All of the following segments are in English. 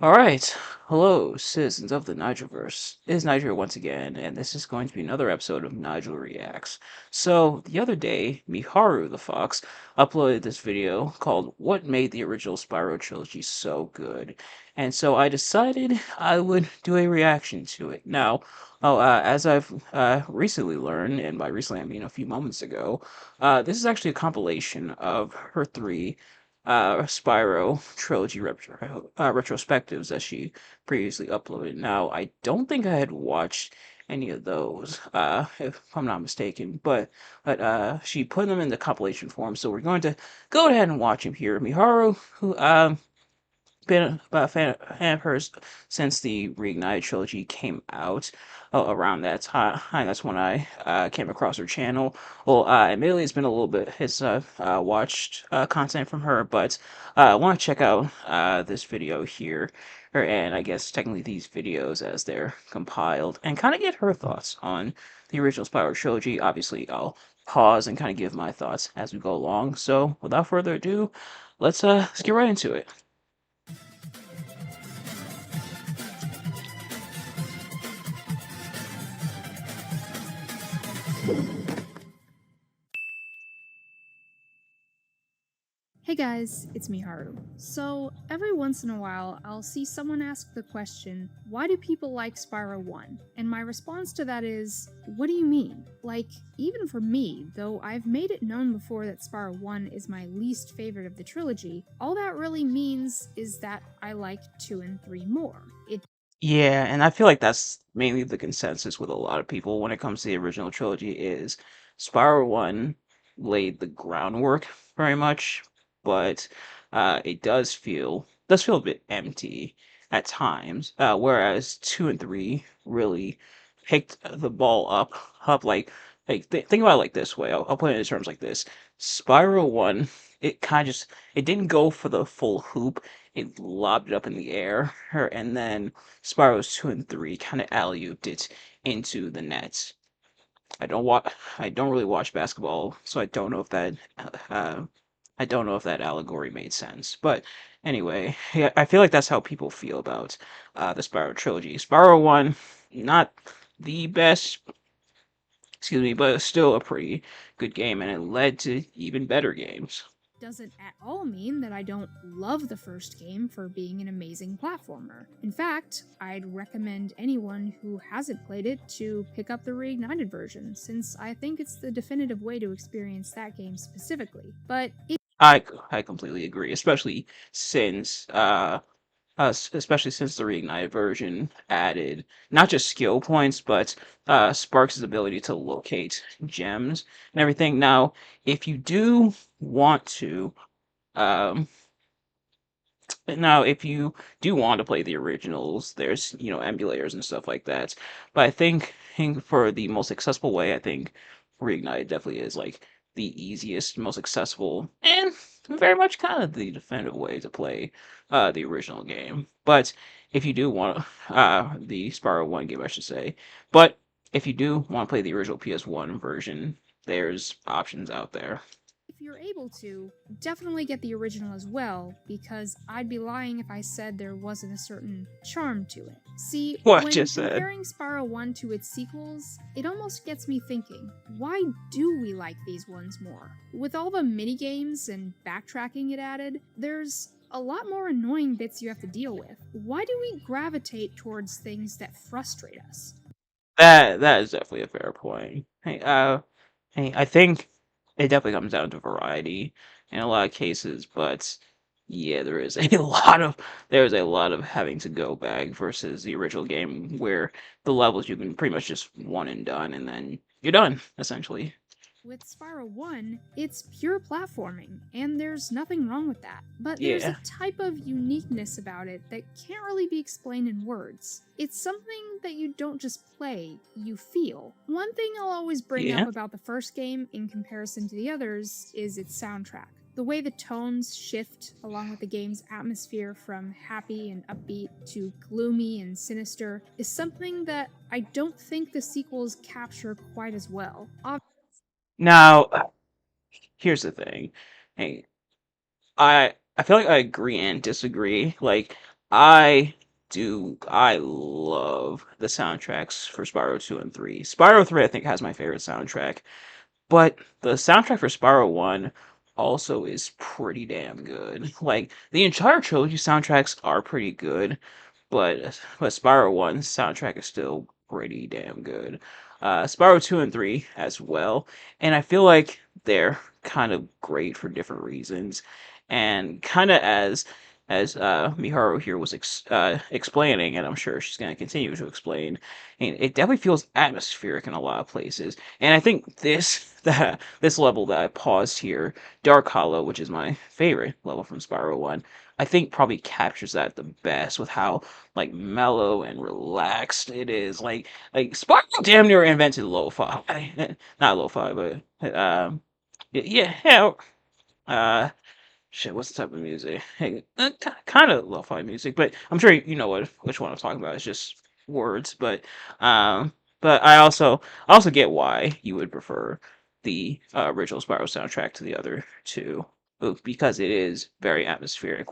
All right. Hello, citizens of the Nigelverse. It is Nigel here once again, and this is going to be another episode of Nigel Reacts. So, the other day, Miharu the Fox uploaded this video called What Made the Original Spyro Trilogy So Good? And so I decided I would do a reaction to it. Now, as I've recently learned, and by recently I mean a few moments ago, this is actually a compilation of her three Spyro Trilogy retrospectives that she previously uploaded. Now, I don't think I had watched any of those, if I'm not mistaken, but she put them in the compilation form, so we're going to go ahead and watch them here. Miharu, who been a fan of hers since the Reignited trilogy came out. Around that time, that's when I came across her channel. Well, admittedly, it's been a little bit since I've watched content from her, but I want to check out this video here, and I guess technically these videos as they're compiled, and kind of get her thoughts on the original Spyro trilogy. Obviously, I'll pause and kind of give my thoughts as we go along. So, without further ado, let's get right into it. Hey guys, it's Miharu. So, every once in a while, I'll see someone ask the question, why do people like Spyro 1? And my response to that is, what do you mean? Like, even for me, though I've made it known before that Spyro 1 is my least favorite of the trilogy, all that really means is that I like 2 and 3 more. Yeah, and I feel like that's mainly the consensus with a lot of people when it comes to the original trilogy is Spyro 1 laid the groundwork very much, but it does feel a bit empty at times. Whereas 2 and 3 really picked the ball up think about it like this way. I'll put it in terms like this. Spyro 1, it kind of just it didn't go for the full hoop. It lobbed it up in the air, and then Spyro's 2 and 3 kind of alley-ooped it into the net. I don't really watch basketball, so uh, I don't know if that allegory made sense. But anyway, yeah, I feel like that's how people feel about the Spyro trilogy. Spyro 1, not the best, excuse me, but still a pretty good game, and it led to even better games. Doesn't at all mean that I don't love the first game for being an amazing platformer. In fact, I'd recommend anyone who hasn't played it to pick up the Reignited version, since I think it's the definitive way to experience that game specifically. But I completely agree, especially since the reignited version added not just skill points, but Sparks' ability to locate gems and everything. Now, if you do want to, um, if you do want to play the originals, there's emulators and stuff like that. But I think for the most accessible way, I think Reignited definitely is like the easiest, most accessible, and very much kind of the definitive way to play the original game. But if you do want the Spyro 1 game, I should say. But if you do want to play the original PS1 version, there's options out there. if you're able to, definitely get the original as well, because I'd be lying if I said there wasn't a certain charm to it. See, What I when just said. comparing Spyro 1 to its sequels, it almost gets me thinking, why do we like these ones more? With all the minigames and backtracking it added, there's a lot more annoying bits you have to deal with. Why do we gravitate towards things that frustrate us? That is definitely a fair point. Hey, I think it definitely comes down to variety in a lot of cases, but yeah, there is a lot of having to go back versus the original game where the levels you can pretty much just one and done, and then you're done essentially. With Spyro 1, it's pure platforming, and there's nothing wrong with that. But there's a Yeah, type of uniqueness about it that can't really be explained in words. It's something that you don't just play, you feel. One thing I'll always bring up yeah. about the first game in comparison to the others is its soundtrack. The way the tones shift along with the game's atmosphere from happy and upbeat to gloomy and sinister is something that I don't think the sequels capture quite as well. Now, here's the thing. Hey, I feel like I agree and disagree. Like I I love the soundtracks for Spyro 2 and 3. Spyro 3, I think, has my favorite soundtrack, but the soundtrack for Spyro 1 also is pretty damn good. Like, the entire trilogy soundtracks are pretty good, but Spyro 1's soundtrack is still pretty damn good. Spyro 2 and 3 as well, and I feel like they're kind of great for different reasons. And kind of as Miharu here was explaining, and I'm sure she's going to continue to explain, and it definitely feels atmospheric in a lot of places. And I think this level that I paused here, Dark Hollow, which is my favorite level from Spyro 1, I think probably captures that the best with how like mellow and relaxed it is. Like Spyro damn near invented lo-fi. Not lo-fi, but yeah. Uh Shit, what's the type of music? Hey, kind of lo-fi music, but I'm sure you know which one I'm talking about. It's just words, um, but I also get why you would prefer the original Spyro soundtrack to the other two, because it is very atmospheric.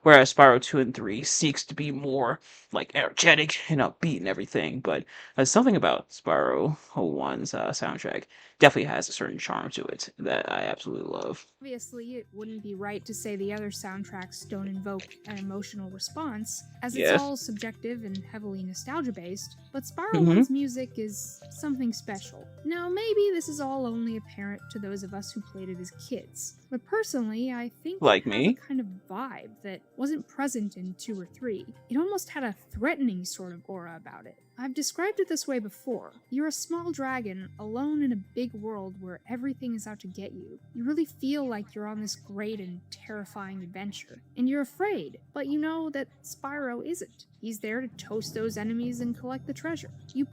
Whereas Spyro 2 and 3 seeks to be more like energetic and upbeat and everything, but there's something about Spyro 1's soundtrack definitely has a certain charm to it that I absolutely love. Obviously, it wouldn't be right to say the other soundtracks don't invoke an emotional response, as it's Yes. all subjective and heavily nostalgia based, but Spyro Hmm. 1's music is something special. Now, maybe this is all only apparent to those of us who played it as kids, but personally, I think it Like has a me. kind of vibe that wasn't present in 2 or 3. It almost had a threatening sort of aura about it. I've described it this way before. You're a small dragon, alone in a big world where everything is out to get you. You really feel like you're on this great and terrifying adventure. And you're afraid, but you know that Spyro isn't. He's there to toast those enemies and collect the treasure. You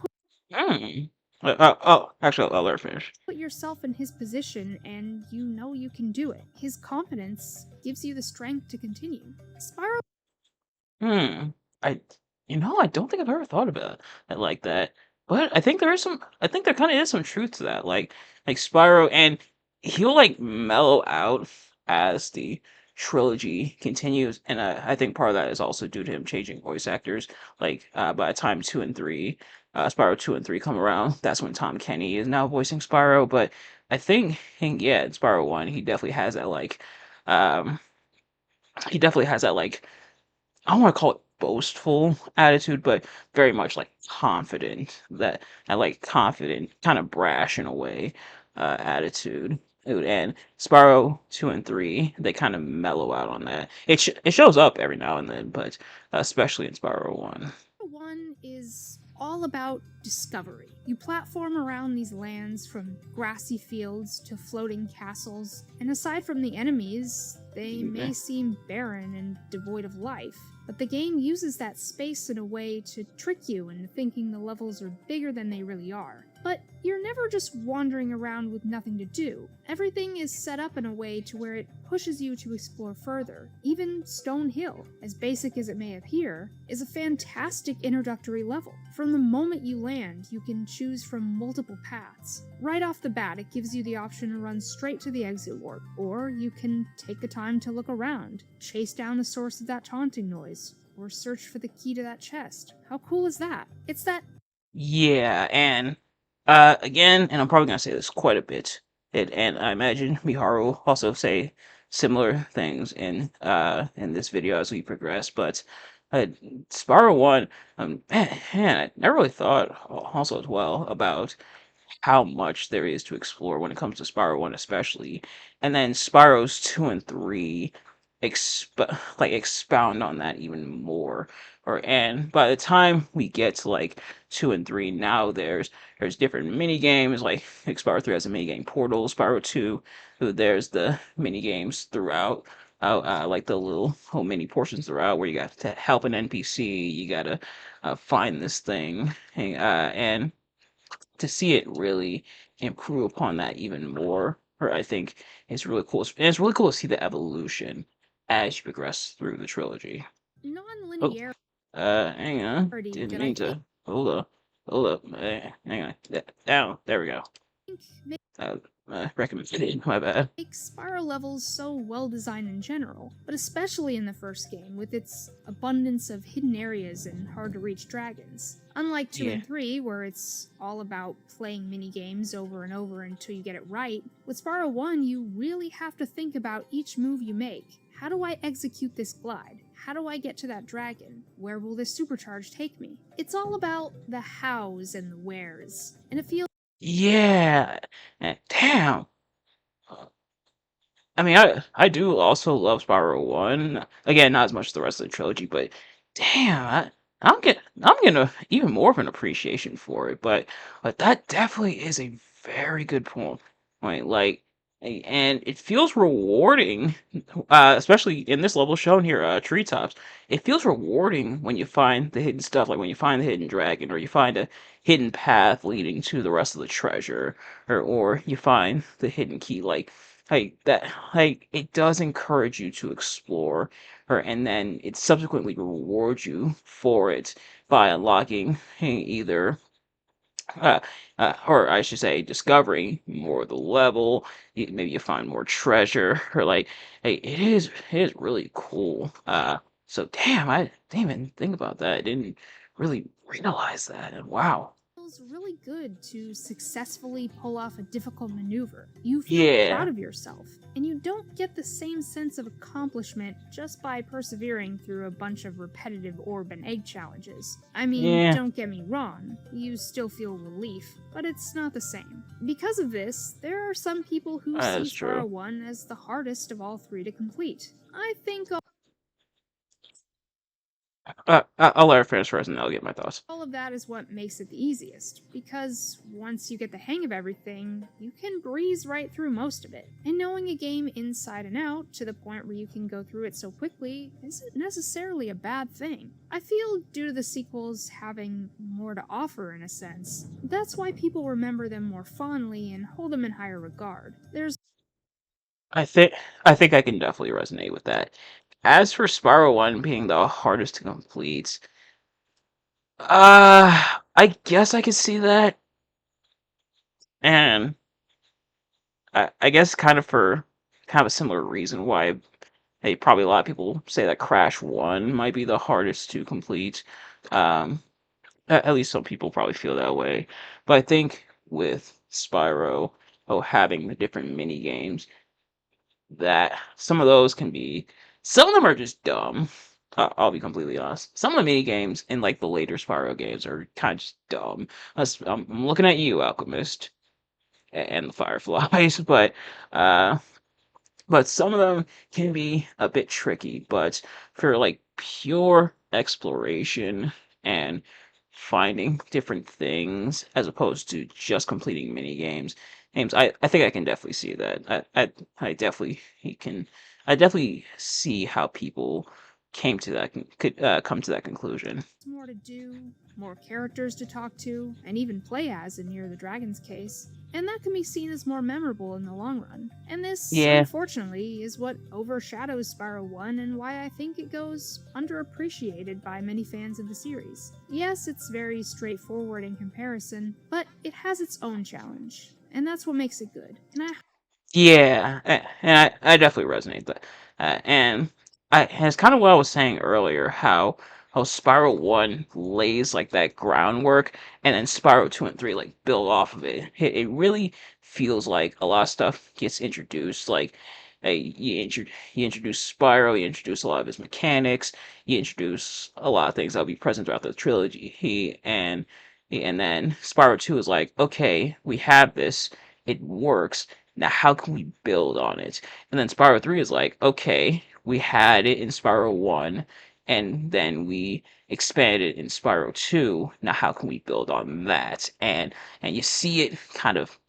Hmm. Actually, I'll let her finish. put yourself in his position and you know you can do it. His confidence gives you the strength to continue. Spyro Hmm. I, I don't think I've ever thought about it like that. But I think there kind of is some truth to that. Like Spyro, and he'll like mellow out as the trilogy continues, and I think part of that is also due to him changing voice actors. Like by the time 2 and 3, Spyro 2 and 3 come around, that's when Tom Kenny is now voicing Spyro. But I think yeah, in Spyro 1, um, he definitely has that like I don't want to call it boastful attitude, but very much like confident. That I like confident, kind of brash in a way, attitude. And Spyro 2 and 3, they kind of mellow out on that. It shows up every now and then, but especially in Spyro 1. 1 is all about discovery. You platform around these lands from grassy fields to floating castles, and aside from the enemies, they may seem barren and devoid of life. But the game uses that space in a way to trick you into thinking the levels are bigger than they really are. But you're never just wandering around with nothing to do. Everything is set up in a way to where it pushes you to explore further. Even Stone Hill, as basic as it may appear, is a fantastic introductory level. From the moment you land, you can choose from multiple paths. Right off the bat, it gives you the option to run straight to the exit warp, or you can take the time to look around, chase down the source of that taunting noise, or search for the key to that chest. How cool is that? It's that Yeah, and again, and I'm probably gonna say this quite a bit. And I imagine Miharu will also say similar things in this video as we progress. But Spyro 1, man, I never really thought also as well about how much there is to explore when it comes to Spyro 1 especially. And then Spyro's 2 and 3 expound on that even more. And by the time we get to like 2 and 3, now there's different mini games, like Spyro 3 has a mini game Portal, Spyro 2, there's the mini games throughout. Like the little mini portions throughout where you got to help an NPC, you gotta find this thing, and to see it really improve upon that even more, or I think is really cool. And it's really cool to see the evolution as you progress through the trilogy. Oh, non-linearity hang on. Didn't that I mean think to. Hold up. Hold up. Hang on. Down. There we go. makes Uh, recommended. My bad. Make Spyro levels so well designed in general, but especially in the first game with its abundance of hidden areas and hard to reach dragons. Unlike 2 Yeah. and 3, where it's all about playing mini games over and over until you get it right, with Spyro 1 you really have to think about each move you make. How do I execute this glide? How do I get to that dragon? Where will this supercharge take me? It's all about the hows and the wheres, and it feels Yeah. Damn. I mean, I do also love Spyro 1. Again, not as much as the rest of the trilogy, but damn, I'm getting even more of an appreciation for it. But that definitely is a very good point. Like, and it feels rewarding, especially in this level shown here, Treetops. It feels rewarding when you find the hidden stuff, like when you find the hidden dragon, or you find a hidden path leading to the rest of the treasure, or you find the hidden key, like it does encourage you to explore her, and then it subsequently rewards you for it by unlocking either uh, or I should say discovering more of the level. Maybe you find more treasure, or like, hey, it is really cool. So damn, I didn't even think about that. I didn't really realize that, and wow. feels really good to successfully pull off a difficult maneuver. You feel proud Yeah. of yourself, and you don't get the same sense of accomplishment just by persevering through a bunch of repetitive orb and egg challenges. I mean, Yeah. don't get me wrong, you still feel relief, but it's not the same. Because of this, there are some people who That see is true. Spyro 1 as the hardest of all three to complete. I think I'll let her finish first, and then I'll get my thoughts. all of that is what makes it the easiest, because once you get the hang of everything, you can breeze right through most of it. And knowing a game inside and out to the point where you can go through it so quickly isn't necessarily a bad thing. I feel due to the sequels having more to offer in a sense, that's why people remember them more fondly and hold them in higher regard. There's I think I think I can definitely resonate with that. As for Spyro 1 being the hardest to complete, I guess I could see that, and I guess kind of a similar reason why probably a lot of people say that Crash 1 might be the hardest to complete. Um, at least some people probably feel that way. But I think with Spyro, having the different mini games, that some of those can be, some of them are just dumb. I'll be completely honest. Some of the mini games in like the later Spyro games are kind of just dumb. I'm looking at you, Alchemist, and the Fireflies, uh, but some of them can be a bit tricky. But for like pure exploration and finding different things as opposed to just completing mini games, I think I can definitely see that. I definitely he can I definitely see how people came to that could come to that conclusion. more to do, more characters to talk to, and even play as in Near the Dragon's case, and that can be seen as more memorable in the long run. And this, Yeah, unfortunately, is what overshadows Spyro 1 and why I think it goes underappreciated by many fans of the series. Yes, it's very straightforward in comparison, but it has its own challenge, and that's what makes it good. And I yeah, and I definitely resonate with that. And it's kind of what I was saying earlier, how Spiral 1 lays like that groundwork, and then Spiral 2 and 3 like build off of it. It really feels like a lot of stuff gets introduced. Like, you introduce Spyro, you introduce a lot of his mechanics, you introduce a lot of things that'll be present throughout the trilogy. And then Spyro 2 is like, okay, we have this, it works. Now, how can we build on it? And then Spyro 3 is like, okay, we had it in Spyro 1, and then we expanded it in Spyro 2. Now, how can we build on that? And you see it kind of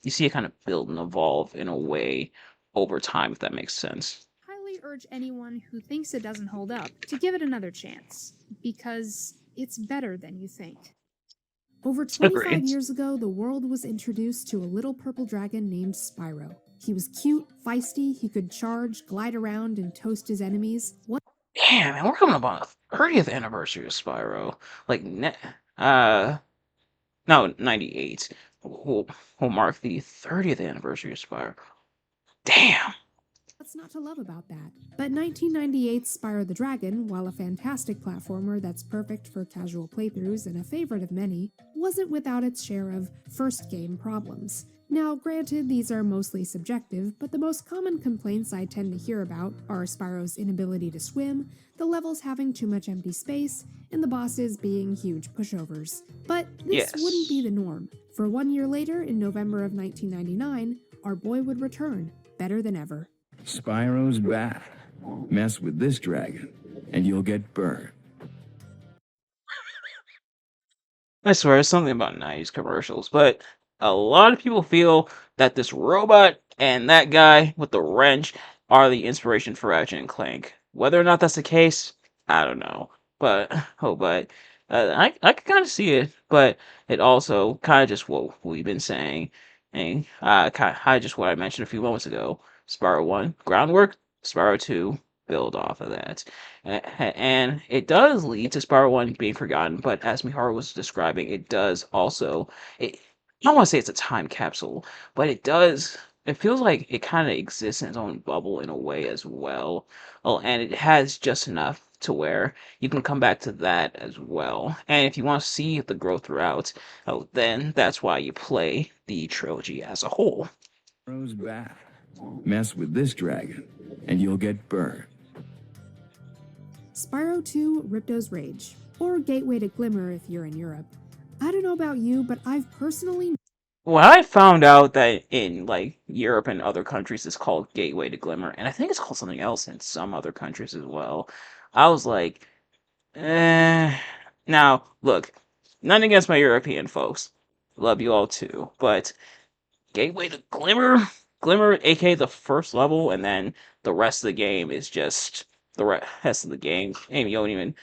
build and evolve in a way over time, if that makes sense. highly urge anyone who thinks it doesn't hold up to give it another chance, because it's better than you think. Over 25 Agreed. years ago, the world was introduced to a little purple dragon named Spyro. He was cute, feisty, he could charge, glide around, and toast his enemies. One Damn, man, we're coming up on the 30th anniversary of Spyro. Like, uh, no, 98. will mark the 30th anniversary of Spyro. Damn. What's not to love about that? But 1998's Spyro the Dragon, while a fantastic platformer that's perfect for casual playthroughs and a favorite of many, wasn't without its share of first game problems. Now, granted, these are mostly subjective, but the most common complaints I tend to hear about are Spyro's inability to swim, the levels having too much empty space, and the bosses being huge pushovers. But this wouldn't be Yes. the norm. For 1 year later, in November of 1999, our boy would return, better than ever. Spyro's back. Mess with this dragon, and you'll get burned. I swear, it's something about 90s commercials, but a lot of people feel that this robot and that guy with the wrench are the inspiration for Ratchet and Clank. Whether or not that's the case, I don't know. But I can kind of see it, but it also kind of just what we've been saying, and kind of just what I mentioned a few moments ago. Spyro 1 groundwork, Spyro 2 build off of that. And it does lead to Spyro 1 being forgotten, but as Miharu was describing, it does also. It, I don't want to say it's a time capsule, but it does. It feels like it kind of exists in its own bubble in a way as well. Oh, and it has just enough to where you can come back to that as well. And if you want to see the growth throughout, oh, then that's why you play the trilogy as a whole. Spyro's back. Mess with this dragon, and you'll get burned. Spyro 2 Ripto's Rage, or Gateway to Glimmer if you're in Europe. I don't know about you, but I've personally When I found out that in like Europe and other countries it's called Gateway to Glimmer, and I think it's called something else in some other countries as well, I was like, eh. Now, look, nothing against my European folks. Love you all too, but Gateway to Glimmer, Glimmer, aka the first level, and then the rest of the game is just the rest of the game. And you don't even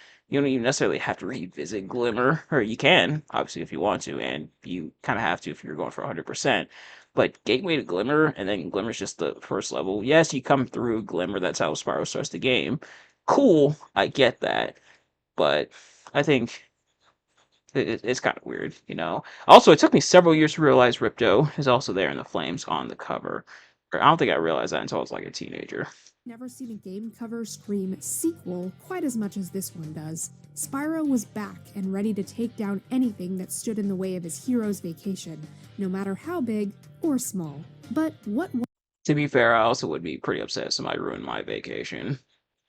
necessarily have to revisit Glimmer, or you can obviously if you want to, and you kind of have to if you're going for 100%. But Gateway to Glimmer, and then Glimmer's just the first level. Yes, you come through Glimmer. That's how Spyro starts the game. Cool, I get that, but I think it's kind of weird, you know. Also, it took me several years to realize Ripto is also there in the flames on the cover. I don't think I realized that until I was like a teenager. never seen a game cover scream sequel quite as much as this one does. Spyro was back and ready to take down anything that stood in the way of his hero's vacation, no matter how big or small. But what To be fair, I also would be pretty upset if somebody ruined my vacation.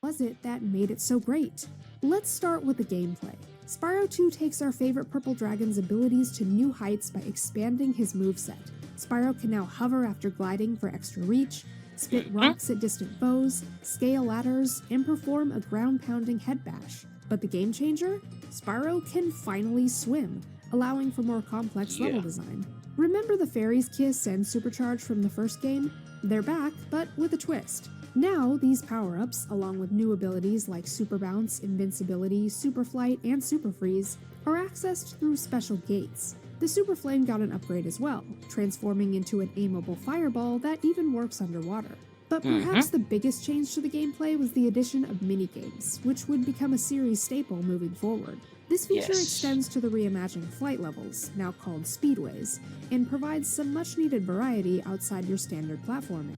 was it that made it so great? Let's start with the gameplay. Spyro 2 takes our favorite purple dragon's abilities to new heights by expanding his moveset. Spyro can now hover after gliding for extra reach, spit rocks at distant foes, scale ladders, and perform a ground-pounding head bash. But the game changer? Spyro can finally swim, allowing for more complex level design. Remember the Fairy's Kiss and Supercharge from the first game? They're back, but with a twist. Now, these power-ups, along with new abilities like Super Bounce, Invincibility, Super Flight, and Super Freeze, are accessed through special gates. The Super Flame got an upgrade as well, transforming into an aimable fireball that even works underwater. But perhaps the biggest change to the gameplay was the addition of minigames, which would become a series staple moving forward. This feature extends to the reimagined flight levels, now called speedways, and provides some much-needed variety outside your standard platforming.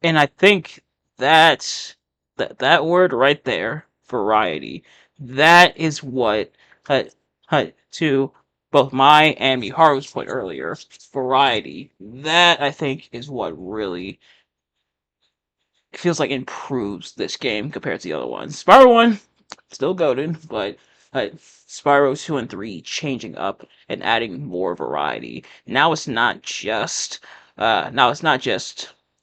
And I think that word right there, variety, that is what to both my and Miharu's point earlier, variety. That I think is what really feels like improves this game compared to the other ones. Spyro 1, still goated, but Spyro 2 and 3 changing up and adding more variety. Now it's not just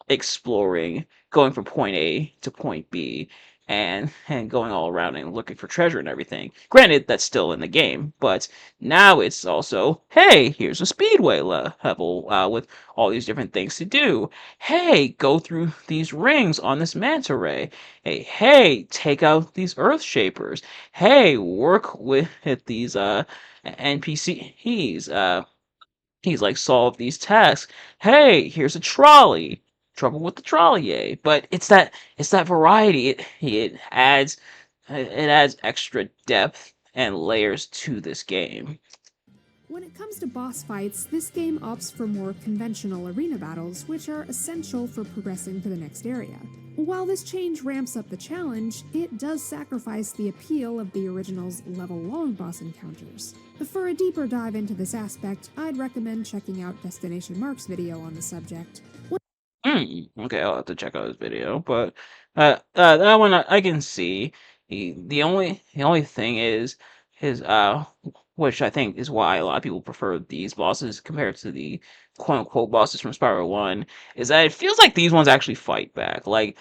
exploring, going from point A to point B, and going all around and looking for treasure and everything. Granted, that's still in the game, but now it's also, hey, here's a speedway level with all these different things to do. Hey, go through these rings on this manta ray. Hey, take out these earth shapers. Hey, work with these NPCs. He's like, solve these tasks. Hey, here's a trolley. Trouble with the trolley, eh? But it's that variety. It adds extra depth and layers to this game. When it comes to boss fights, this game opts for more conventional arena battles, which are essential for progressing to the next area. While this change ramps up the challenge, it does sacrifice the appeal of the original's level-long boss encounters. For a deeper dive into this aspect, I'd recommend checking out Destination Mark's video on the subject. Okay, I'll have to check out his video, but that one I can see. The only thing is his which I think is why a lot of people prefer these bosses compared to the quote unquote bosses from Spyro 1, is that it feels like these ones actually fight back. Like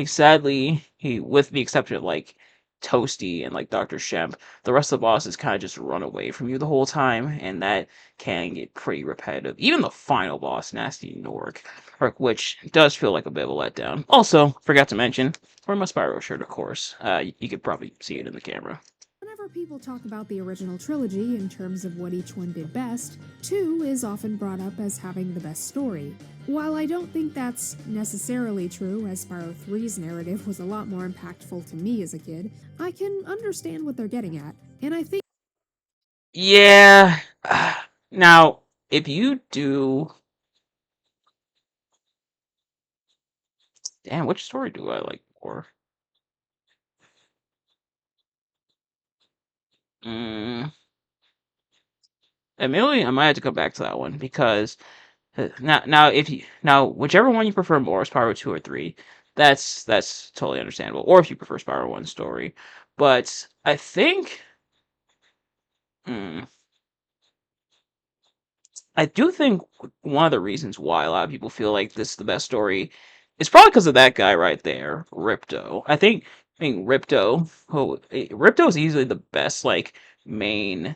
sadly, he with the exception of like Toasty and like Dr. Shemp, the rest of the bosses kind of just run away from you the whole time, and that can get pretty repetitive. Even the final boss, Nasty Nork, which does feel like a bit of a letdown. Also, forgot to mention, wear my Spyro shirt, of course. You could probably see it in the camera. Whenever people talk about the original trilogy in terms of what each one did best, 2 is often brought up as having the best story. While I don't think that's necessarily true, as Spyro 3's narrative was a lot more impactful to me as a kid, I can understand what they're getting at, and I think Yeah. Now, if you do, damn, which story do I like more? Mm, Admittedly, I might have to come back to that one because now if you now whichever one you prefer more, Spyro 2 or 3, that's totally understandable. Or if you prefer Spyro 1 story, but I think. Hmm, I do think one of the reasons why a lot of people feel like this is the best story is probably because of that guy right there, Ripto. I think Ripto is easily the best like main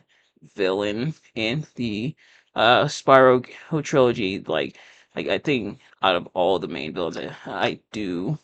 villain in the Spyro trilogy. Like I think out of all the main villains, I do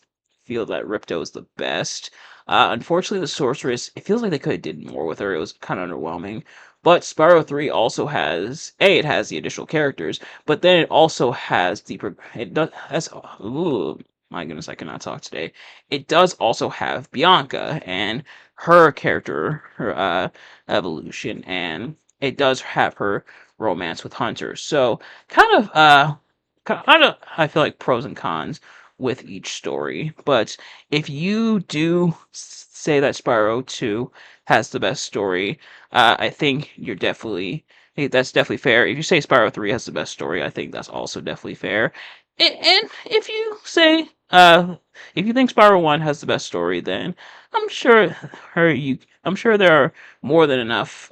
feel that Ripto is the best. Unfortunately, the sorceress, it feels like they could have did more with her. It was kind of underwhelming. But Spyro 3 also has it has the additional characters, but then it also has it does has ooh, my goodness, I cannot talk today. It does also have Bianca and her character, her evolution, and it does have her romance with Hunter. So kind of I feel like pros and cons with each story. But if you do say that Spyro 2 has the best story, I think that's definitely fair. If you say Spyro 3 has the best story, I think that's also definitely fair. And if you say if you think Spyro 1 has the best story, then I'm sure I'm sure there are more than enough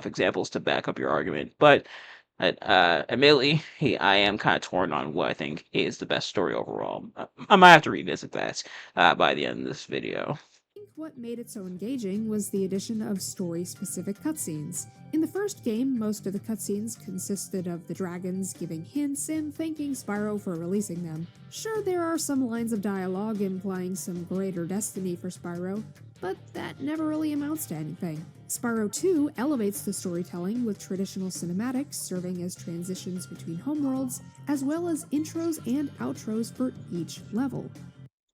examples to back up your argument. But admittedly, I am kind of torn on what I think is the best story overall. I might have to revisit that by the end of this video. think what made it so engaging was the addition of story-specific cutscenes. In the first game, most of the cutscenes consisted of the dragons giving hints and thanking Spyro for releasing them. Sure, there are some lines of dialogue implying some greater destiny for Spyro, but that never really amounts to anything. Spyro 2 elevates the storytelling with traditional cinematics serving as transitions between homeworlds, as well as intros and outros for each level.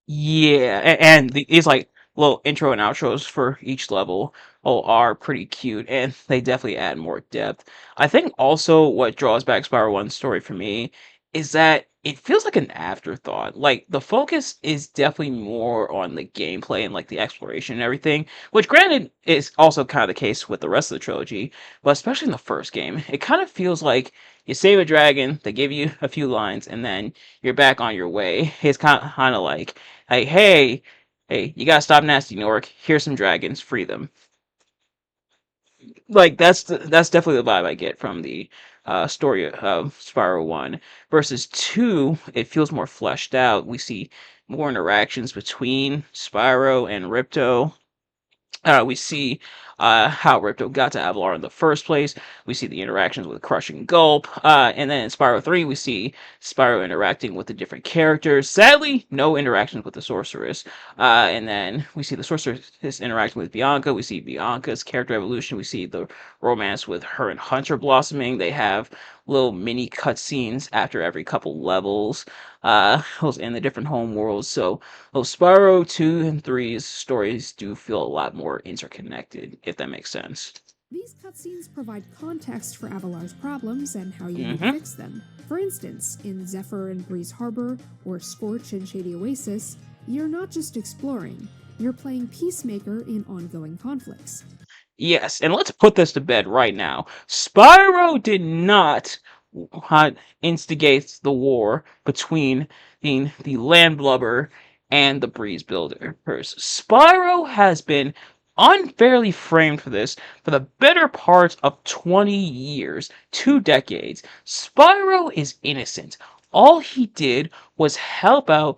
Yeah, and these like little intro and outros for each level are pretty cute, and they definitely add more depth. I think also what draws back Spyro 1's story for me is that it feels like an afterthought. Like the focus is definitely more on the gameplay and like the exploration and everything, which granted is also kind of the case with the rest of the trilogy, but especially in the first game, it kind of feels like you save a dragon, they give you a few lines, and then you're back on your way. It's kind of like, hey, you gotta stop Nasty Nork. Here's some dragons, free them. Like that's definitely the vibe I get from the story of Spyro 1 versus 2. It feels more fleshed out. We see more interactions between Spyro and Ripto. We see how Ripto got to Avalar in the first place. We see the interactions with Crush and Gulp. And then in Spyro 3, we see Spyro interacting with the different characters. Sadly, no interactions with the Sorceress. And then we see the Sorceress interacting with Bianca. We see Bianca's character evolution. We see the romance with her and Hunter blossoming. They have little mini cutscenes after every couple levels. In the different home worlds. So Spyro 2 and 3's stories do feel a lot more interconnected, if that makes sense. These cutscenes provide context for Avalar's problems and how you need to Mm-hmm. fix them. For instance, in Zephyr and Breeze Harbor, or Scorch and Shady Oasis, you're not just exploring, you're playing peacemaker in ongoing conflicts. Yes, and let's put this to bed right now. Spyro did not instigate the war between the Landlubber and the Breeze Builders. Spyro has been unfairly framed for this for the better part of 20 years, 2 decades. Spyro is innocent. All he did was help out.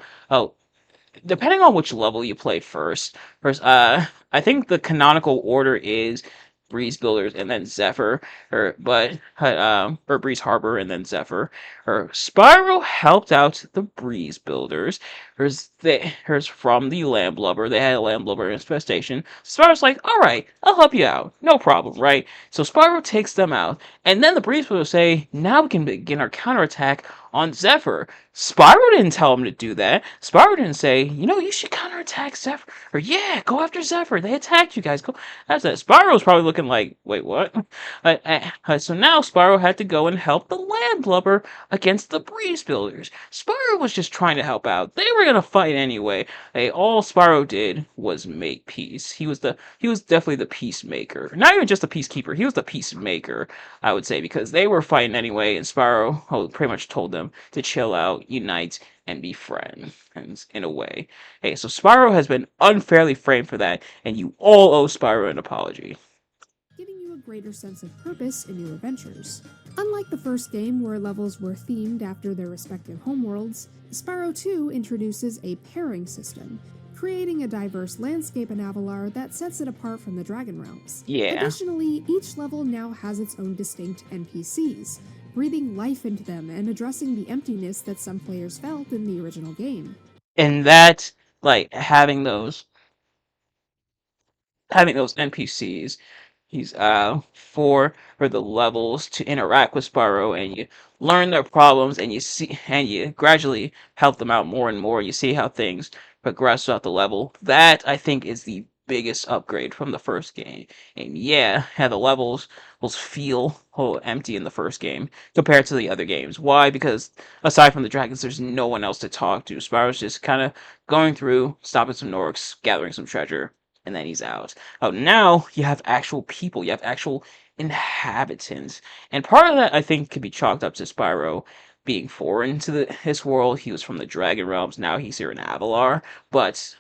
Depending on which level you play first, I think the canonical order is Breeze Builders and then Zephyr, or Breeze Harbor and then Zephyr. Or Spyro helped out the Breeze Builders. Here's from the Landlubber. They had a Landlubber infestation. Spyro's like, all right, I'll help you out, no problem, right? So Spyro takes them out, and then the Breeze Builders say, now we can begin our counterattack on Zephyr. Spyro didn't tell him to do that. Spyro didn't say, you should counterattack Zephyr. Or, yeah, go after Zephyr. They attacked you guys. Go. That's that. Spyro's probably looking like, wait, what? So now Spyro had to go and help the Landlubber against the Breeze Builders. Spyro was just trying to help out. They were going to fight anyway. All Spyro did was make peace. He was definitely the peacemaker. Not even just the peacekeeper. He was the peacemaker, I would say, because they were fighting anyway, and Spyro pretty much told them to chill out, unite, and be friends, in a way. Hey, so Spyro has been unfairly framed for that, and you all owe Spyro an apology. Giving you a greater sense of purpose in your adventures. Unlike the first game, where levels were themed after their respective homeworlds, Spyro 2 introduces a pairing system, creating a diverse landscape in Avalar that sets it apart from the Dragon Realms. Yeah. Additionally, each level now has its own distinct NPCs, breathing life into them and addressing the emptiness that some players felt in the original game. And that, like, having those NPCs, he's for the levels to interact with Spyro, and you learn their problems, and you gradually help them out more and more. You see how things progress throughout the level. That, I think, is the biggest upgrade from the first game. And yeah, the levels will feel empty in the first game compared to the other games. Why? Because aside from the dragons, there's no one else to talk to. Spyro's just kind of going through, stopping some orcs, gathering some treasure, and then he's out. Oh, now you have actual people, you have actual inhabitants. And part of that, I think, could be chalked up to Spyro being foreign to his world. He was from the Dragon Realms, now he's here in Avalar. But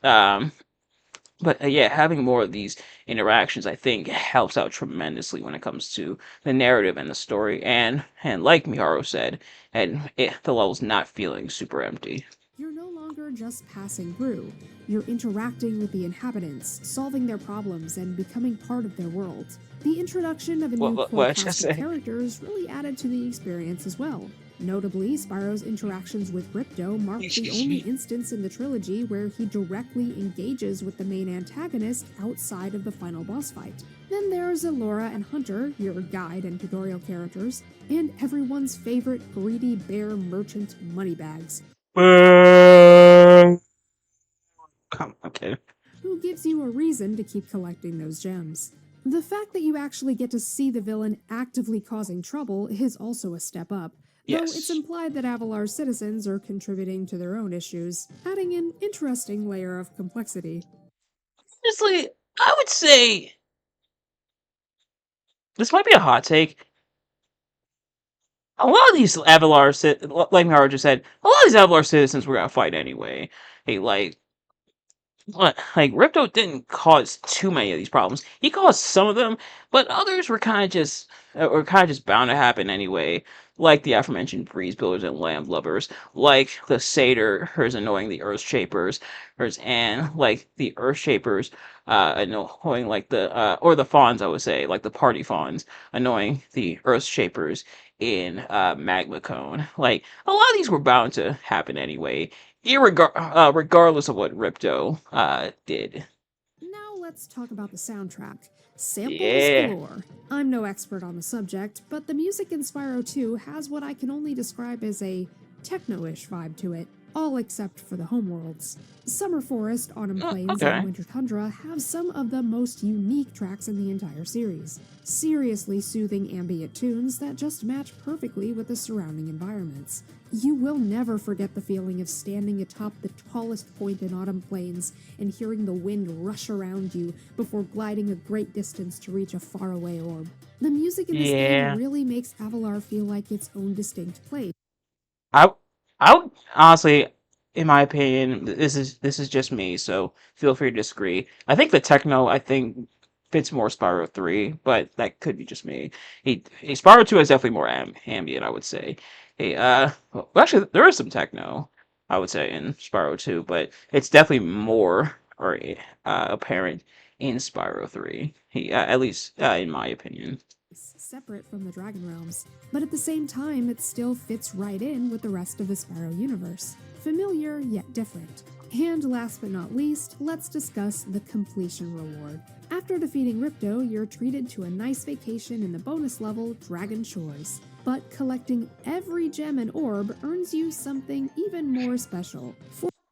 yeah, having more of these interactions, I think, helps out tremendously when it comes to the narrative and the story. And like Miharu said, the level's not feeling super empty. You're no longer just passing through. You're interacting with the inhabitants, solving their problems, and becoming part of their world. The introduction of a new core What cast of characters really added to the experience as well. Notably, Spyro's interactions with Ripto mark the only instance in the trilogy where he directly engages with the main antagonist outside of the final boss fight. Then there's Elora and Hunter, your guide and tutorial characters, and everyone's favorite greedy bear merchant Moneybags, Okay. who gives you a reason to keep collecting those gems. The fact that you actually get to see the villain actively causing trouble is also a step up, though Yes. it's implied that Avalar's citizens are contributing to their own issues, adding an interesting layer of complexity. Honestly, I would say this might be a hot take. A lot of these like Mara just said, a lot of these Avalar citizens were gonna fight anyway. Hey, like Ripto didn't cause too many of these problems. He caused some of them, but others were kind of just bound to happen anyway. Like the aforementioned breeze builders and land lovers, like the satyr, hers annoying the earth shapers, and like the earth shapers, annoying like or the fawns, I would say, like the party fawns, annoying the earth shapers in Magma Cone. Like a lot of these were bound to happen anyway, regardless of what Ripto did. Now let's talk about the soundtrack. Samples Yeah. galore. I'm no expert on the subject, but the music in Spyro 2 has what I can only describe as a techno-ish vibe to it. all except for the homeworlds. Summer Forest, Autumn Plains, and Okay. Winter Tundra have some of the most unique tracks in the entire series. Seriously soothing ambient tunes that just match perfectly with the surrounding environments. You will never forget the feeling of standing atop the tallest point in Autumn Plains and hearing the wind rush around you before gliding a great distance to reach a faraway orb. The music in this game Yeah. really makes Avalar feel like its own distinct place. I I would honestly, in my opinion, this is just me, so feel free to disagree. I think the techno fits more Spyro 3, but that could be just me. Spyro 2 is definitely more ambient, I would say. Well, actually, there is some techno, I would say, in Spyro 2, but it's definitely more apparent in Spyro 3. At least in my opinion. Separate from the Dragon Realms, but at the same time, it still fits right in with the rest of the Spyro universe. Familiar, yet different. And last but not least, let's discuss the completion reward. After defeating Ripto, you're treated to a nice vacation in the bonus level Dragon Shores. But collecting every gem and orb earns you something even more special.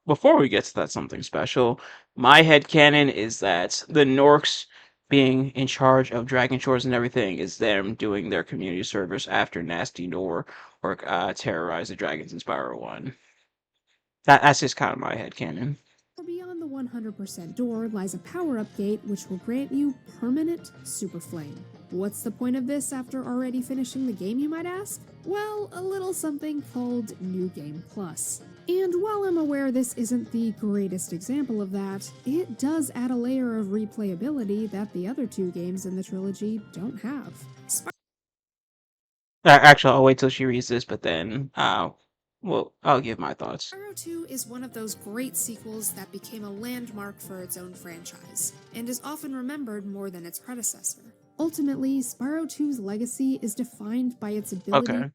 Before we get to that something special, my headcanon is that the Norks being in charge of Dragon Shores and everything is them doing their community service after Nasty Nor or terrorize the dragons in Spyro 1. That's just kind of my headcanon. Beyond the 100% door lies a power-up gate which will grant you permanent Super Flame. What's the point of this after already finishing the game, you might ask? Well, a little something called New Game Plus. And while I'm aware this isn't the greatest example of that, it does add a layer of replayability that the other two games in the trilogy don't have. Actually, I'll wait till she reads this, but then well, I'll give my thoughts. Spyro 2 is one of those great sequels that became a landmark for its own franchise, and is often remembered more than its predecessor. Ultimately, Spyro 2's legacy is defined by its ability Okay.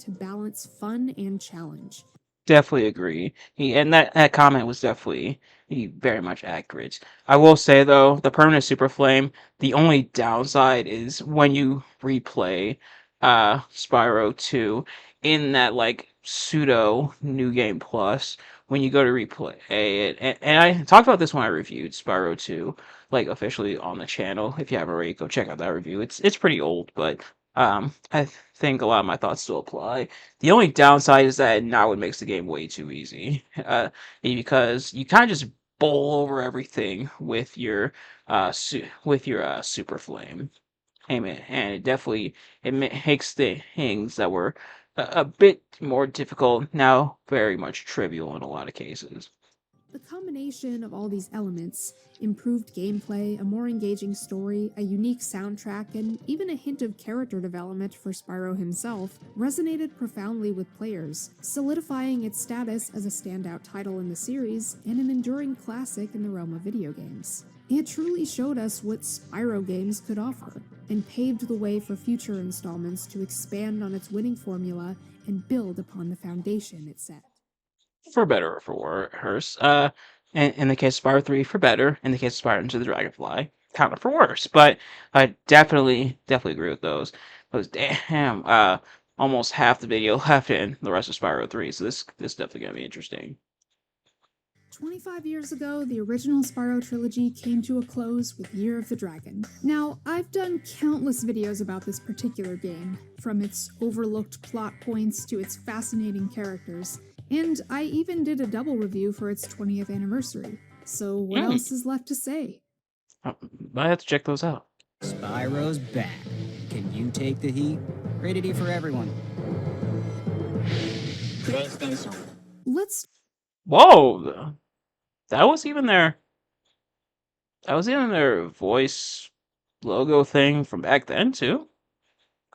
to balance fun and challenge. Definitely agree. That comment was definitely very much accurate. I will say though, the permanent super flame, the only downside is when you replay Spyro 2 in that like pseudo new game plus, when you go to replay it, and I talked about this when I reviewed Spyro 2 like officially on the channel. If you haven't already, go check out that review. It's pretty old, but I think a lot of my thoughts still apply. The only downside is that now it makes the game way too easy. Because you kind of just bowl over everything with your super flame. Amen. And it definitely makes the things that were a bit more difficult now very much trivial in a lot of cases. The combination of all these elements, improved gameplay, a more engaging story, a unique soundtrack, and even a hint of character development for Spyro himself, resonated profoundly with players, solidifying its status as a standout title in the series and an enduring classic in the realm of video games. It truly showed us what Spyro games could offer, and paved the way for future installments to expand on its winning formula and build upon the foundation it set. For better or for worse. In the case of Spyro 3, for better. In the case of Spyro Into the Dragonfly, kind of for worse. But I definitely agree with those. Because damn, almost half the video left in the rest of Spyro 3, so this definitely gonna be interesting. 25 years ago, the original Spyro Trilogy came to a close with Year of the Dragon. Now, I've done countless videos about this particular game, from its overlooked plot points to its fascinating characters, and I even did a double review for its 20th anniversary. So what Mm. else is left to say? I have to check those out. Spyro's back. Can you take the heat? Rated E for everyone. Let's Whoa, that was even their voice logo thing from back then too.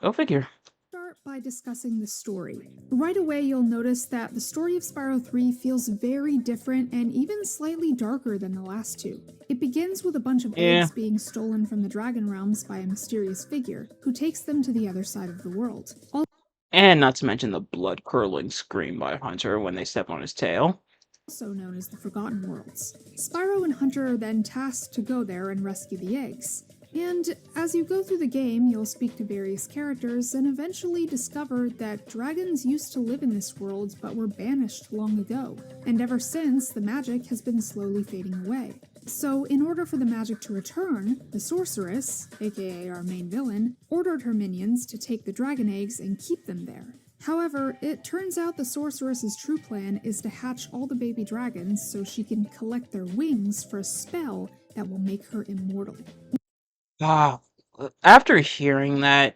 Go figure. start by discussing the story. Right away, you'll notice that the story of Spyro 3 feels very different and even slightly darker than the last two. It begins with a bunch of eggs being stolen from the Dragon Realms by a mysterious figure, who takes them to the other side of the world. And not to mention the blood-curdling scream by Hunter when they step on his tail. Also known as the Forgotten Worlds. Spyro and Hunter are then tasked to go there and rescue the eggs. And as you go through the game, you'll speak to various characters and eventually discover that dragons used to live in this world but were banished long ago, and ever since, the magic has been slowly fading away. So, in order for the magic to return, the sorceress, aka our main villain, ordered her minions to take the dragon eggs and keep them there. However, it turns out the sorceress's true plan is to hatch all the baby dragons so she can collect their wings for a spell that will make her immortal. Ah, after hearing that,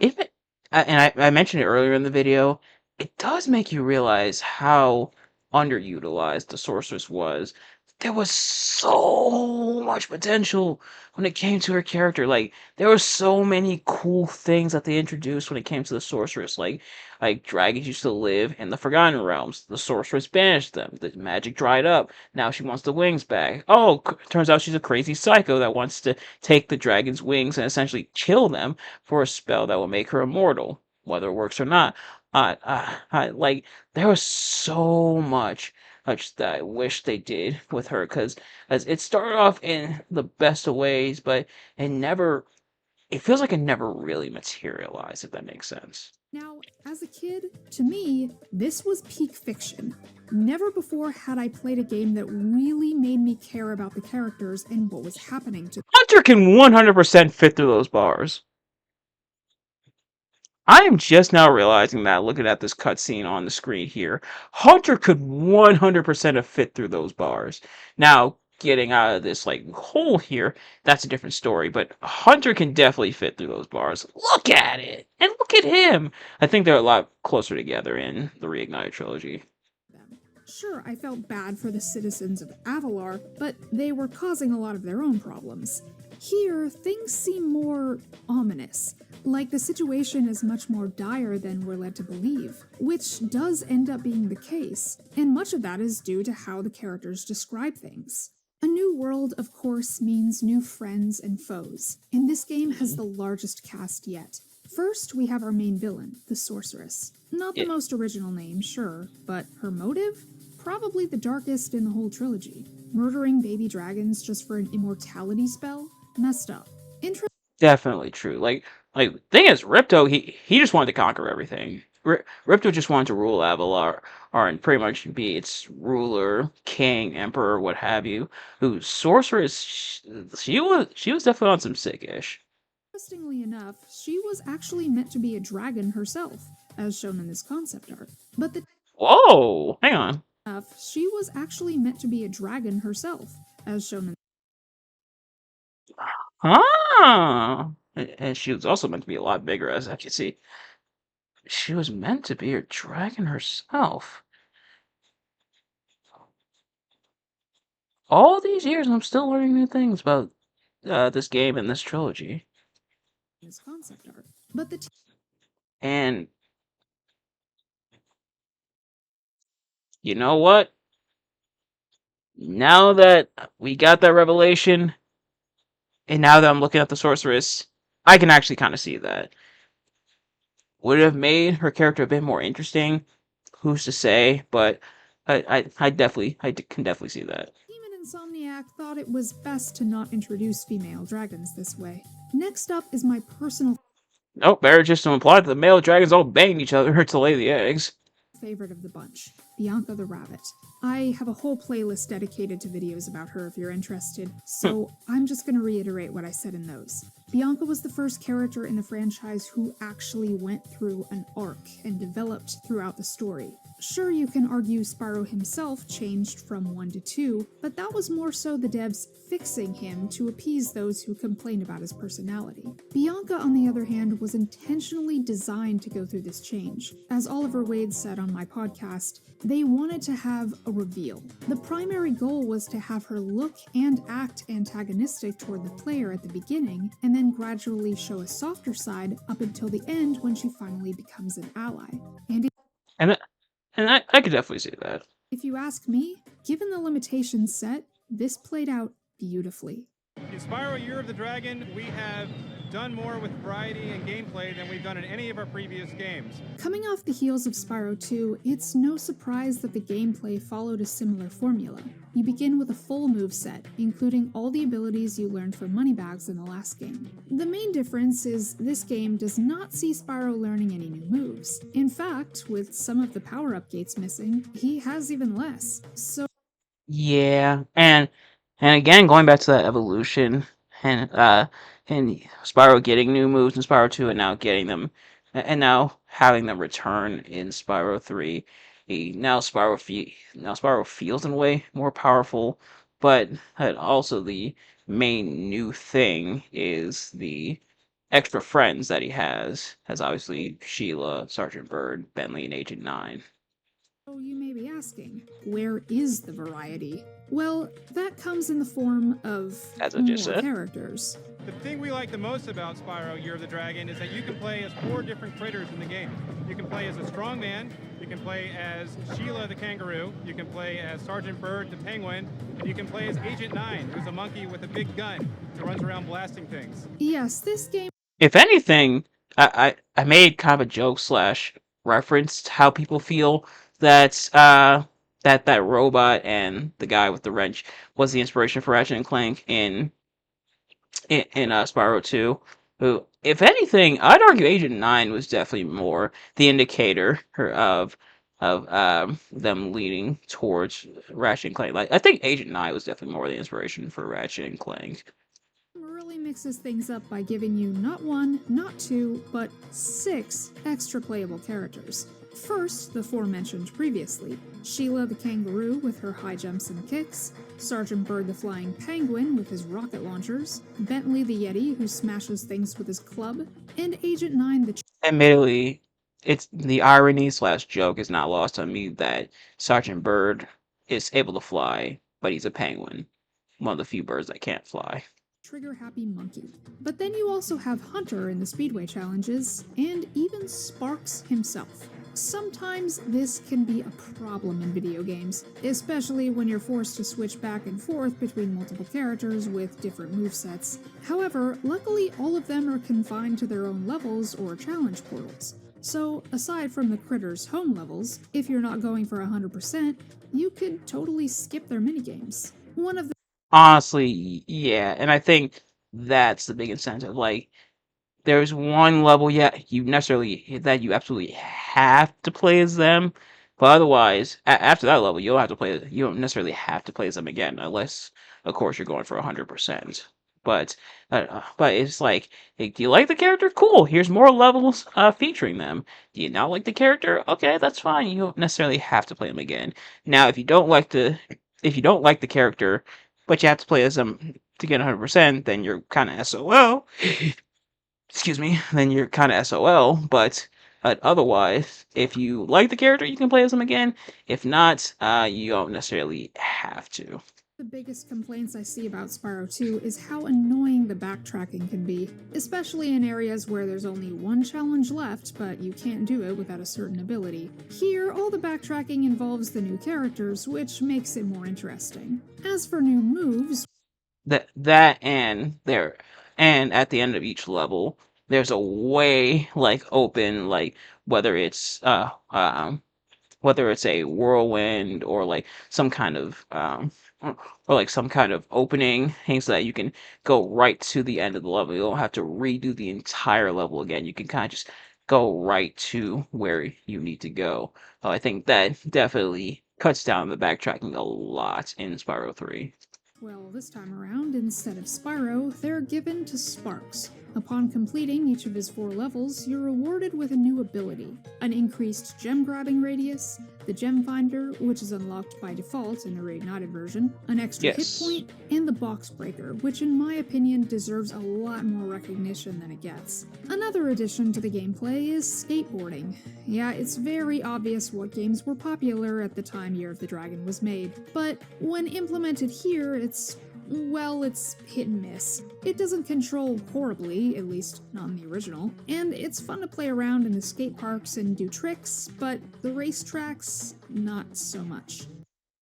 even and I mentioned it earlier in the video, it does make you realize how underutilized the sorceress was. There was so much potential when it came to her character. Like there were so many cool things that they introduced when it came to the sorceress. Like dragons used to live in the Forgotten Realms. The sorceress banished them. The magic dried up. Now she wants the wings back. Oh, turns out she's a crazy psycho that wants to take the dragon's wings and essentially kill them for a spell that will make her immortal, whether it works or not. Like there was so much that I wish they did with her, because as it started off in the best of ways, but it never. It feels like it never really materialized, if that makes sense. Now, as a kid, to me, this was peak fiction. Never before had I played a game that really made me care about the characters and what was happening to them. Hunter can 100% fit through those bars. I am just now realizing that looking at this cutscene on the screen here, Hunter could 100% have fit through those bars. Now, getting out of this like hole here, that's a different story, but Hunter can definitely fit through those bars. Look at it! And look at him! I think they're a lot closer together in the Reignited trilogy. Sure, I felt bad for the citizens of Avalar, but they were causing a lot of their own problems. Here, things seem more ominous, like the situation is much more dire than we're led to believe, which does end up being the case, and much of that is due to how the characters describe things. A new world, of course, means new friends and foes, and this game has the largest cast yet. First, we have our main villain, the Sorceress. Not the Yeah. most original name, sure, but her motive? Probably the darkest in the whole trilogy. Murdering baby dragons just for an immortality spell? Messed up. Definitely true. Like thing is, Ripto he just wanted to conquer everything. Ripto just wanted to rule Avalar, or and pretty much be its ruler, king, emperor, what have you. Who sorceress? She was definitely on some sickish. Interestingly enough, she was actually meant to be a dragon herself, as shown in this concept art. But the Whoa, hang on. she was actually meant to be a dragon herself, as shown in Ah, and she was also meant to be a lot bigger, as I can see. She was meant to be a dragon herself. All these years, I'm still learning new things about this game and this trilogy. this concept art. But the And you know what? Now that we got that revelation, and now that I'm looking at the sorceress, I can actually kind of see that. Would it have made her character a bit more interesting? Who's to say? But can definitely see that. team at Insomniac thought it was best to not introduce female dragons this way. Next up is my personal Nope, better just to imply that the male dragons all banged each other to lay the eggs. favorite of the bunch, Bianca the Rabbit. I have a whole playlist dedicated to videos about her if you're interested, so I'm just gonna reiterate what I said in those. Bianca was the first character in the franchise who actually went through an arc and developed throughout the story. Sure, you can argue Spyro himself changed from 1 to 2, but that was more so the devs fixing him to appease those who complained about his personality. Bianca, on the other hand, was intentionally designed to go through this change. As Oliver Wade said on my podcast, they wanted to have a reveal. The primary goal was to have her look and act antagonistic toward the player at the beginning, and then gradually show a softer side up until the end when she finally becomes an ally. And And I could definitely see that. if you ask me, given the limitations set, this played out beautifully. In Spyro Year of the Dragon, we have done more with variety and gameplay than we've done in any of our previous games. Coming off the heels of Spyro 2, it's no surprise that the gameplay followed a similar formula. You begin with a full moveset, including all the abilities you learned from Moneybags in the last game. The main difference is this game does not see Spyro learning any new moves. In fact, with some of the power-up gates missing, he has even less. So Yeah, and again, going back to that evolution and Spyro getting new moves in Spyro 2 and now getting them and now having them return in Spyro 3. Now Spyro feels in a way more powerful, but also the main new thing is the extra friends that he has obviously Sheila, Sergeant Bird, Bentley, and Agent 9. So you may be asking, where is the variety? Well, that comes in the form of As I more just said. characters. The thing we like the most about Spyro Year of the Dragon is that you can play as 4 different critters in the game. You can play as a strong man, you can play as Sheila the kangaroo, you can play as Sergeant Bird the penguin, and you can play as Agent 9, who's a monkey with a big gun who runs around blasting things. Yes, this game If anything, I made kind of a joke slash reference to how people feel that that robot and the guy with the wrench was the inspiration for Ratchet and Clank in Spyro 2. Who, if anything, I'd argue Agent 9 was definitely more the indicator of them leading towards Ratchet and Clank. Like I think Agent 9 was definitely more the inspiration for Ratchet and Clank. really mixes things up by giving you not 1, not 2, but 6 extra playable characters. First, the aforementioned previously, Sheila the kangaroo with her high jumps and kicks, Sergeant Bird the flying penguin with his rocket launchers, Bentley the yeti who smashes things with his club, and Agent 9 the Admittedly, it's the irony slash joke is not lost on me that Sergeant Bird is able to fly, but he's a penguin, one of the few birds that can't fly. trigger-happy monkey. But then you also have Hunter in the Speedway challenges, and even Sparks himself. Sometimes this can be a problem in video games, especially when you're forced to switch back and forth between multiple characters with different movesets. However, luckily all of them are confined to their own levels or challenge portals. So, aside from the critters' home levels, if you're not going for 100%, you could totally skip their minigames. One of the Honestly, yeah, and I think that's the big incentive. Like, there's one level, yeah, you absolutely have to play as them, but otherwise, after that level, you don't necessarily have to play as them again, unless, of course, you're going for 100%. But it's like, hey, do you like the character? Cool. Here's more levels featuring them. Do you not like the character? Okay, that's fine. You don't necessarily have to play them again. Now, if you don't like the character, but you have to play as them to get 100%, then you're kind of SOL. Excuse me. Then you're kind of SOL. But otherwise, if you like the character, you can play as them again. If not, you don't necessarily have to. The biggest complaints I see about Spyro 2 is how annoying the backtracking can be, especially in areas where there's only one challenge left, but you can't do it without a certain ability. Here, all the backtracking involves the new characters, which makes it more interesting. As for new moves, That and at the end of each level, there's a way like open like whether it's uh um whether it's a whirlwind or like some kind of or like some kind of opening thing so that you can go right to the end of the level. You don't have to redo the entire level again. You can kind of just go right to where you need to go. I think that definitely cuts down the backtracking a lot in Spyro 3. well, this time around, instead of Spyro, they're given to Sparks. Upon completing each of his 4 levels, you're rewarded with a new ability, an increased gem grabbing radius, the gem finder, which is unlocked by default in the reignited version, an extra hit Yes. point, and the box breaker, which in my opinion deserves a lot more recognition than it gets. Another addition to the gameplay is skateboarding. Yeah, it's very obvious what games were popular at the time Year of the Dragon was made, but when implemented here, it's hit and miss. It doesn't control horribly, at least not in the original, and it's fun to play around in the skate parks and do tricks, but the racetracks, not so much.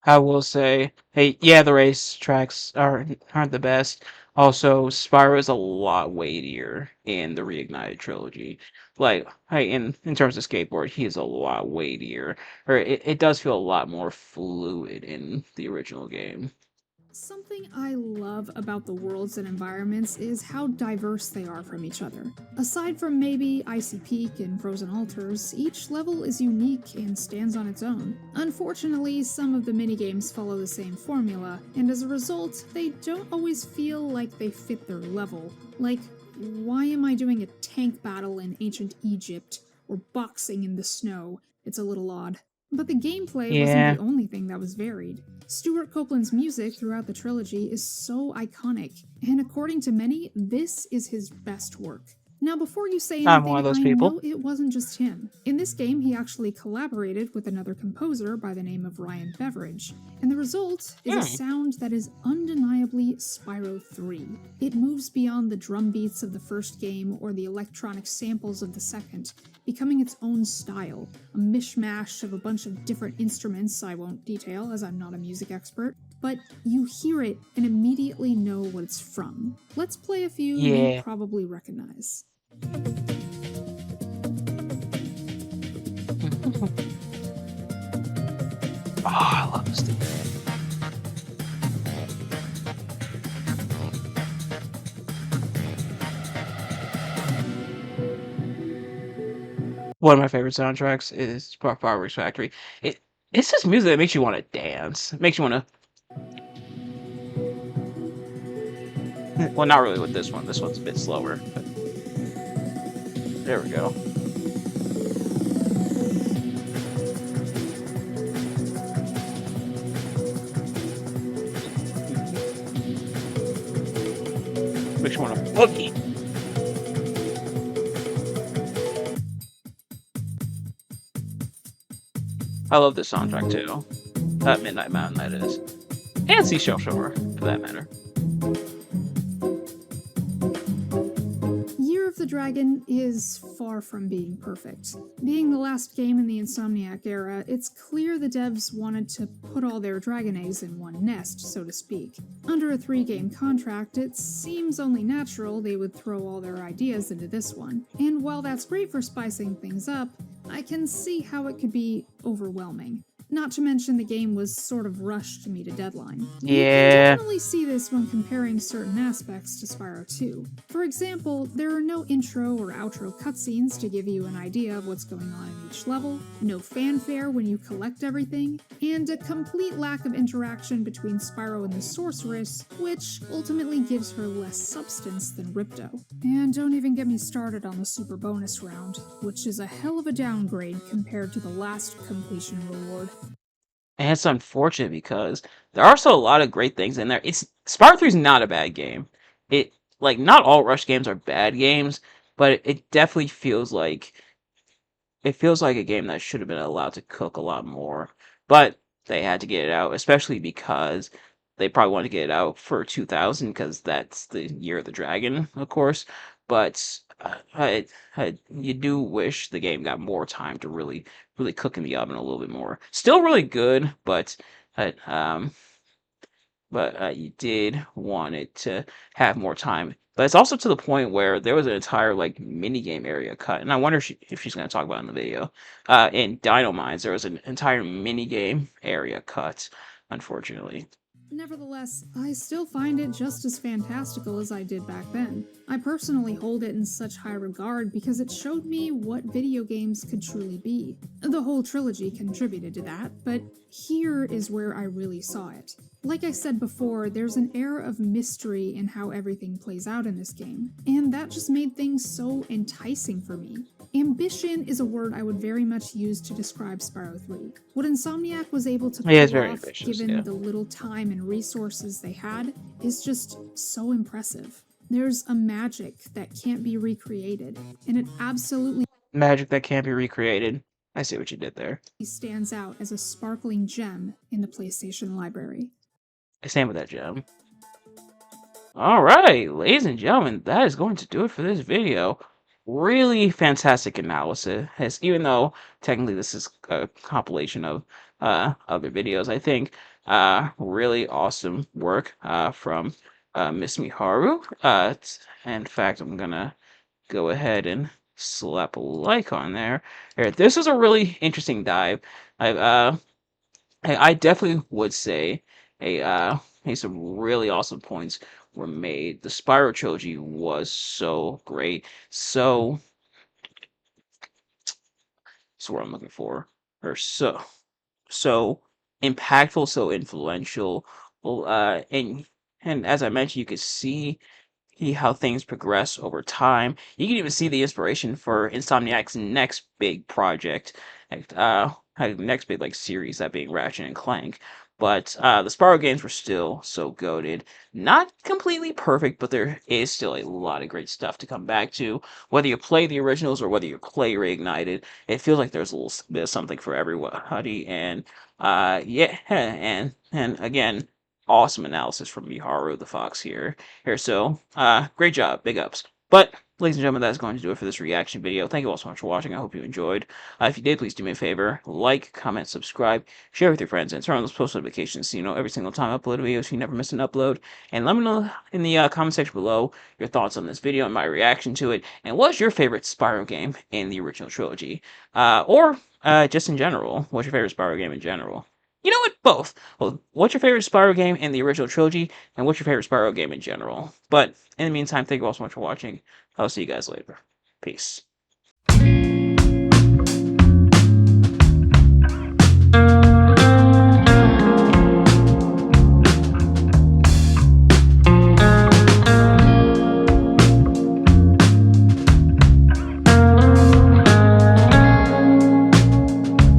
I will say, hey, yeah, the race tracks aren't the best. Also, Spyro is a lot weightier in the Reignited trilogy. Like, hey, in terms of skateboard, he is a lot weightier. Or it does feel a lot more fluid in the original game. Something I love about the worlds and environments is how diverse they are from each other. Aside from maybe Icy Peak and Frozen Altars, each level is unique and stands on its own. Unfortunately, some of the minigames follow the same formula, and as a result, they don't always feel like they fit their level. Like, why am I doing a tank battle in ancient Egypt, or boxing in the snow? It's a little odd. But the gameplay wasn't Yeah. the only thing that was varied. Stuart Copeland's music throughout the trilogy is so iconic, and according to many, this is his best work. Now, before you say I'm one anything, of those I people. know it wasn't just him. In this game, he actually collaborated with another composer by the name of Ryan Beveridge, and the result is a Hmm. sound that is undeniably Spyro 3. It moves beyond the drum beats of the first game or the electronic samples of the second, becoming its own style, a mishmash of a bunch of different instruments I won't detail as I'm not a music expert, but you hear it and immediately know what it's from. Let's play a few you Yeah. probably recognize. Oh, I love this thing. One of my favorite soundtracks is Fireworks Factory. It's just music that makes you want to dance. It makes you want to. Well, not really with this one. This one's a bit slower. But there we go. Makes you want to boogie. I love this soundtrack too. Midnight Mountain, that is. And Seashell Shore, for that matter. Year of the Dragon is far from being perfect. Being the last game in the Insomniac era, it's clear the devs wanted to put all their dragon eggs in one nest, so to speak. Under a 3-game contract, it seems only natural they would throw all their ideas into this one. And while that's great for spicing things up, I can see how it could be overwhelming. Not to mention the game was sort of rushed to meet a deadline. You can Yeah. definitely see this when comparing certain aspects to Spyro 2. For example, there are no intro or outro cutscenes to give you an idea of what's going on in each level, no fanfare when you collect everything, and a complete lack of interaction between Spyro and the Sorceress, which ultimately gives her less substance than Ripto. And don't even get me started on the Super Bonus round, which is a hell of a downgrade compared to the last completion reward. And it's unfortunate because there are still a lot of great things in there. Spyro 3 is not a bad game. It like not all Rush games are bad games, but it definitely feels like a game that should have been allowed to cook a lot more. But they had to get it out, especially because they probably wanted to get it out for 2000 because that's the year of the dragon, of course. But you do wish the game got more time to really cook in the oven a little bit more. Still really good, uh, um, but you did want it to have more time. But it's also to the point where there was an entire like mini game area cut, and I wonder if she's going to talk about it in the video. In Dino Mines, there was an entire mini game area cut, unfortunately. Nevertheless, I still find it just as fantastical as I did back then. I personally hold it in such high regard because it showed me what video games could truly be. The whole trilogy contributed to that, but here is where I really saw it. Like I said before, there's an air of mystery in how everything plays out in this game, and that just made things so enticing for me. Ambition is a word I would very much use to describe Spyro 3. What Insomniac was able to Yeah, it's pull very off, ambitious, given yeah. the little time and resources they had, is just so impressive. There's a magic that can't be recreated, and it absolutely Magic that can't be recreated. I see what you did there. stands out as a sparkling gem in the PlayStation library. Same with that gem. Alright, ladies and gentlemen, that is going to do it for this video. Really fantastic analysis, even though technically this is a compilation of other videos, I think. Really awesome work from Miss Miharu. In fact, I'm gonna go ahead and slap a like on there. Here, this was a really interesting dive. I definitely would say some really awesome points were made. The Spyro Trilogy was so great. So what I'm looking for. Or so impactful, so influential. Well, and as I mentioned, you could see how things progress over time. You can even see the inspiration for Insomniac's next big project, next big like series, that being Ratchet and Clank. But the Spyro games were still so goated. Not completely perfect, but there is still a lot of great stuff to come back to. Whether you play the originals or whether you play Reignited, it feels like there's a little bit of something for everybody. And yeah, and again, awesome analysis from Miharu the Fox here. So, great job, big ups. But, ladies and gentlemen, that's going to do it for this reaction video. Thank you all so much for watching. I hope you enjoyed. If you did, please do me a favor, like, comment, subscribe, share with your friends, and turn on those post notifications so you know every single time I upload a video so you never miss an upload. And let me know in the comment section below your thoughts on this video and my reaction to it, and what's your favorite Spyro game in the original trilogy? Or just in general, what's your favorite Spyro game in general? You know what? Both. Well, what's your favorite Spyro game in the original trilogy, and what's your favorite Spyro game in general? But in the meantime, thank you all so much for watching. I'll see you guys later. Peace.